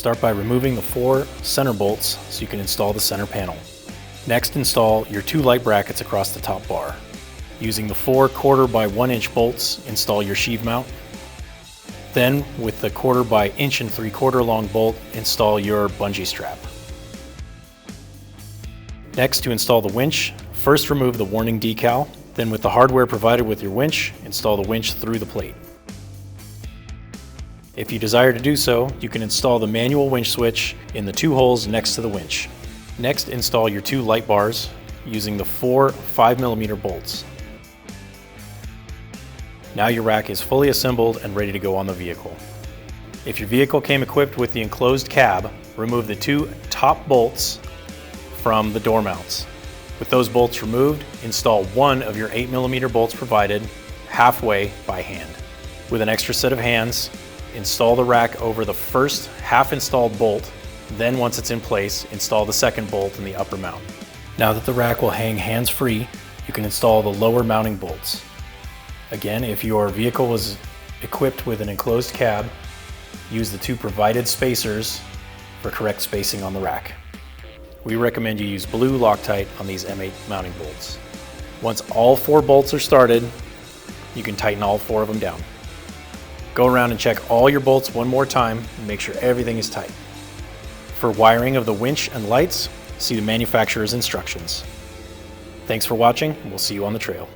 Start by removing the 4 center bolts so you can install the center panel. Next, install your 2 light brackets across the top bar. Using the 4 1/4 by 1 inch bolts, install your sheave mount. Then, with the 1/4 by 1 3/4 inch long bolt, install your bungee strap. Next, to install the winch, first remove the warning decal, then with the hardware provided with your winch, install the winch through the plate. If you desire to do so, you can install the manual winch switch in the 2 holes next to the winch. Next, install your 2 light bars using the 4 5mm bolts. Now your rack is fully assembled and ready to go on the vehicle. If your vehicle came equipped with the enclosed cab, remove the 2 top bolts from the door mounts. With those bolts removed, install one of your 8mm bolts provided halfway by hand. With an extra set of hands, install the rack over the first half-installed bolt, then once it's in place, install the second bolt in the upper mount. Now that the rack will hang hands-free, you can install the lower mounting bolts. Again, if your vehicle was equipped with an enclosed cab, use the 2 provided spacers for correct spacing on the rack. We recommend you use blue Loctite on these M8 mounting bolts. Once all 4 bolts are started, you can tighten all 4 of them down. Go around and check all your bolts one more time and make sure everything is tight. For wiring of the winch and lights, see the manufacturer's instructions. Thanks for watching, and we'll see you on the trail.